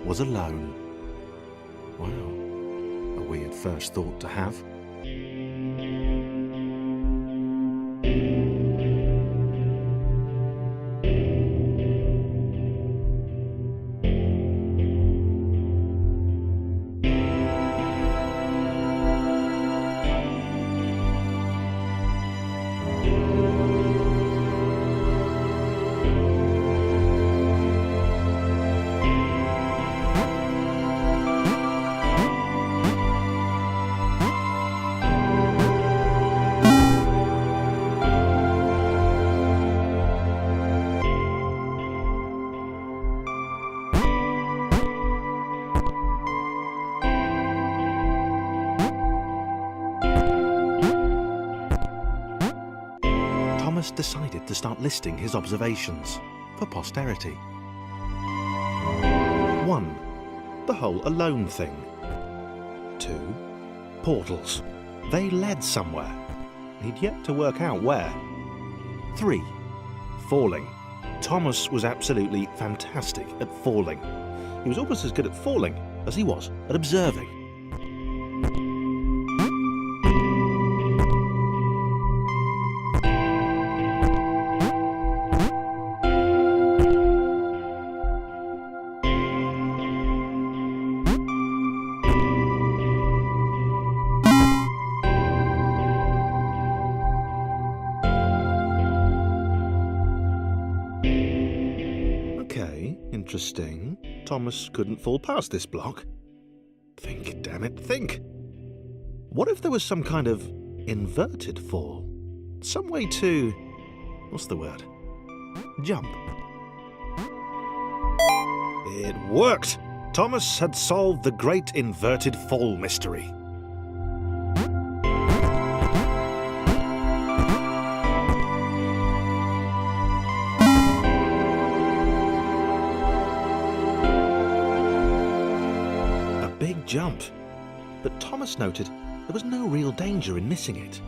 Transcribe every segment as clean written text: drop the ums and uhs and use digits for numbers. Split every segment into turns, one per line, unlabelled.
was alone. Wow, a weird first thought to have. Thomas decided to start listing his observations for posterity. 1. The whole alone thing. 2. Portals. They led somewhere. He'd yet to work out where. 3. Falling. Thomas was absolutely fantastic at falling. He was almost as good at falling as he was at observing. Okay, interesting. Thomas couldn't fall past this block. Think, damn it, think. What if there was some kind of inverted fall? Some way to... what's the word? Jump. It worked! Thomas had solved the great inverted fall mystery. Jump. But Thomas noted there was no real danger in missing it.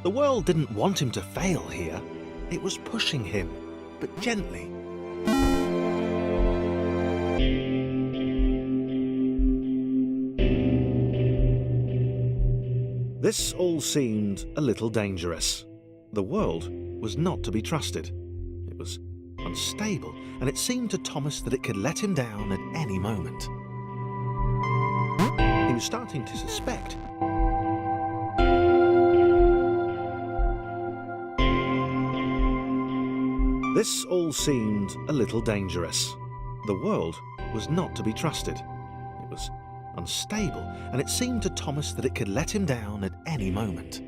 The world didn't want him to fail here. It was pushing him, but gently. This all seemed a little dangerous. The world was not to be trusted. It was unstable, and it seemed to Thomas that it could let him down at any moment. He was starting to suspect. This all seemed a little dangerous. The world was not to be trusted. It was unstable, and it seemed to Thomas that it could let him down at any moment.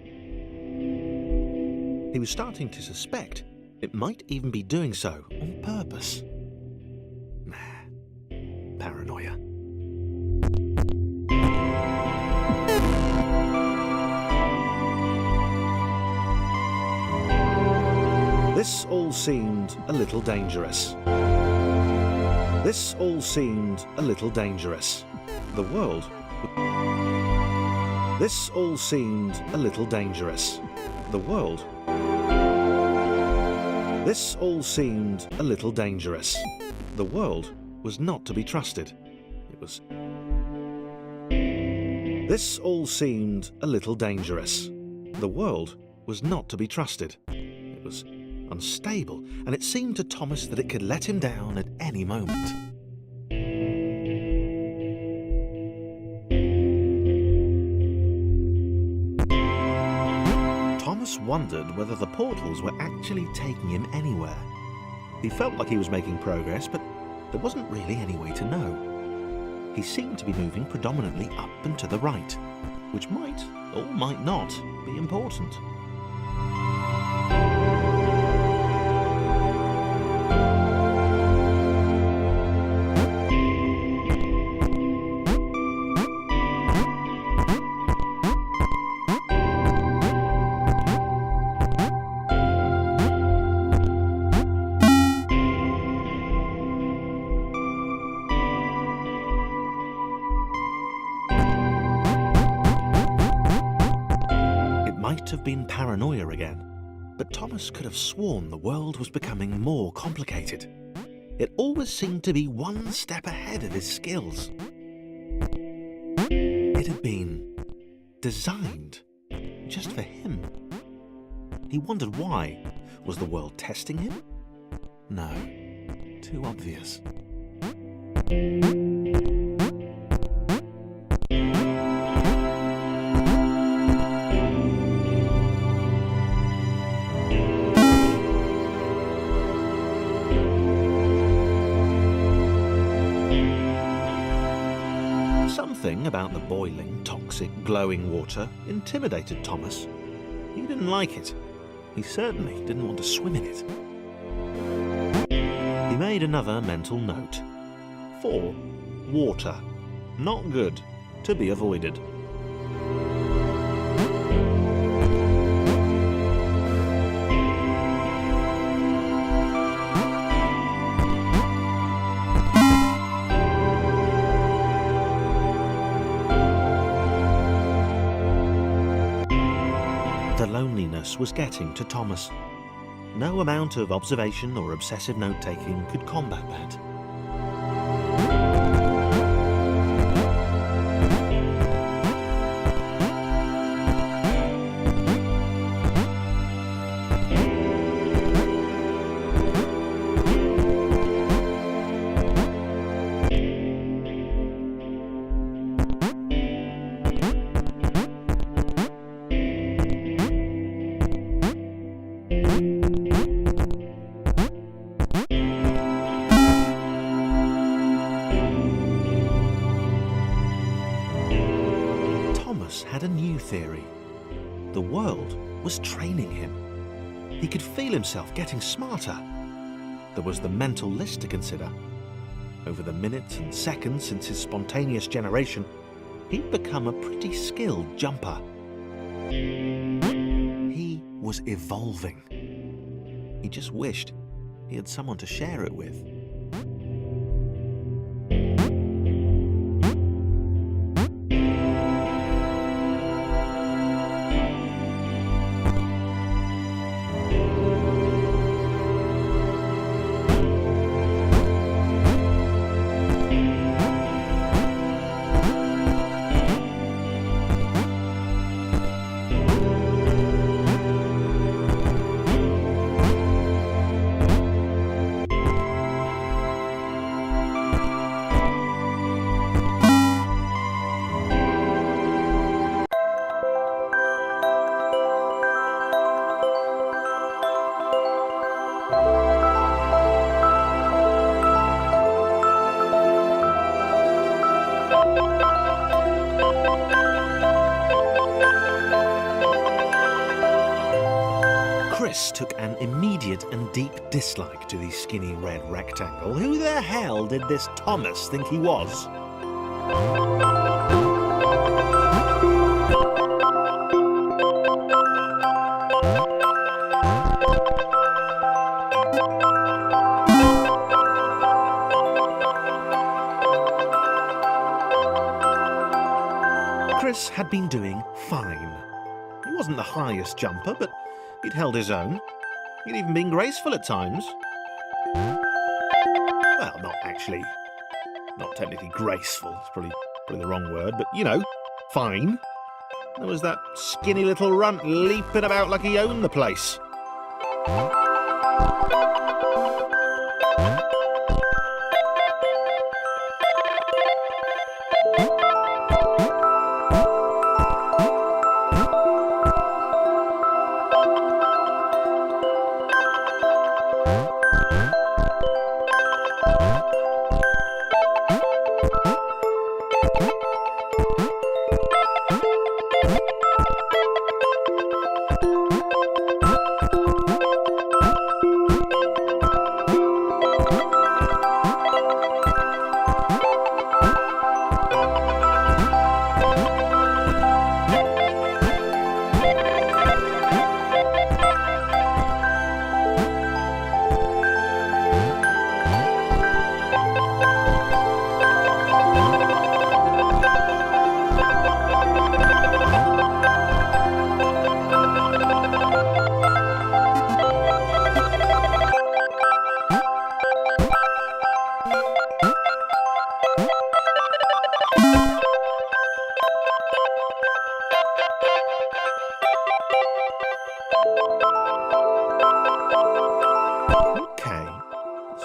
He was starting to suspect it might even be doing so on purpose. Paranoia. This all seemed a little dangerous. This all seemed a little dangerous. The world... This all seemed a little dangerous. The world... This all seemed a little dangerous. The world was not to be trusted. It was... This all seemed a little dangerous. The world was not to be trusted. It was unstable, and it seemed to Thomas that it could let him down at any moment. Thomas wondered whether the portals were actually taking him anywhere. He felt like he was making progress, but there wasn't really any way to know. He seemed to be moving predominantly up and to the right, which might, or might not, be important. Might have been paranoia again, but Thomas could have sworn the world was becoming more complicated. it always seemed to be one step ahead of his skills. It had been designed just for him. He wondered why. Was the world testing him? No, too obvious. Something about the boiling, toxic, glowing water intimidated Thomas. He didn't like it. He certainly didn't want to swim in it. He made another mental note. 4. Water. Not good. To be avoided. The loneliness was getting to Thomas. No amount of observation or obsessive note-taking could combat that. Had a new theory. The world was training him. He could feel himself getting smarter. There was the mental list to consider. Over the minutes and seconds since his spontaneous generation, he'd become a pretty skilled jumper. He was evolving. He just wished he had someone to share it with. Chris took an immediate and deep dislike to the skinny red rectangle. Who the hell did this Thomas think he was? Chris had been doing fine. He wasn't the highest jumper, but he'd held his own. He'd even been graceful at times. Well, not technically graceful. It's probably the wrong word, but you know, fine. There was that skinny little runt leaping about like he owned the place.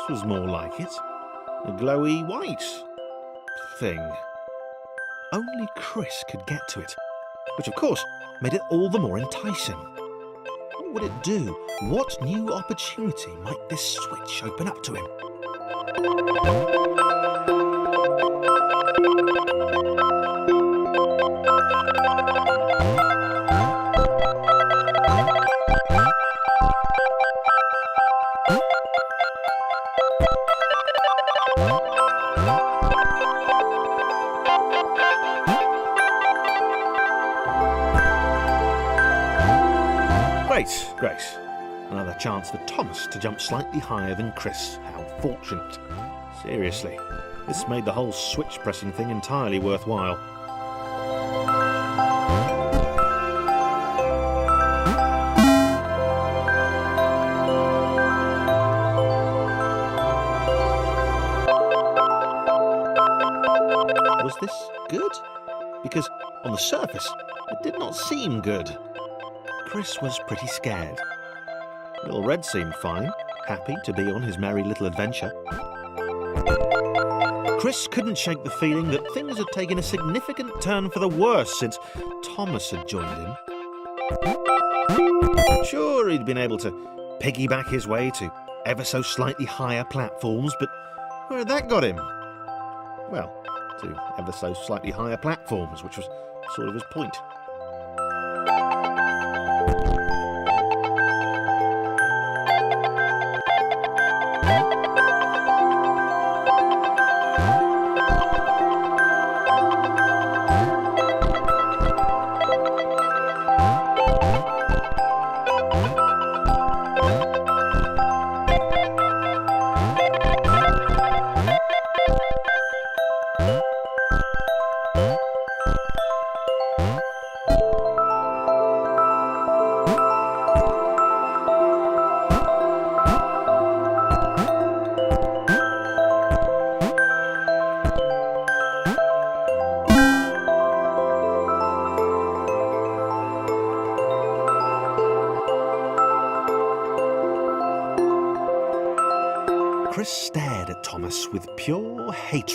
was more like it. A glowy white thing. Only Chris could get to it, which of course made it all the more enticing. What would it do? What new opportunity might this switch open up to him? Great. Another chance for Thomas to jump slightly higher than Chris. How fortunate. Seriously, this made the whole switch pressing thing entirely worthwhile. Was this good? Because on the surface, it did not seem good. Chris was pretty scared. Little Red seemed fine, happy to be on his merry little adventure. Chris couldn't shake the feeling that things had taken a significant turn for the worse since Thomas had joined him. Sure, he'd been able to piggyback his way to ever so slightly higher platforms, but where had that got him? Well, to ever so slightly higher platforms, which was sort of his point. Chris stared at Thomas with pure hatred.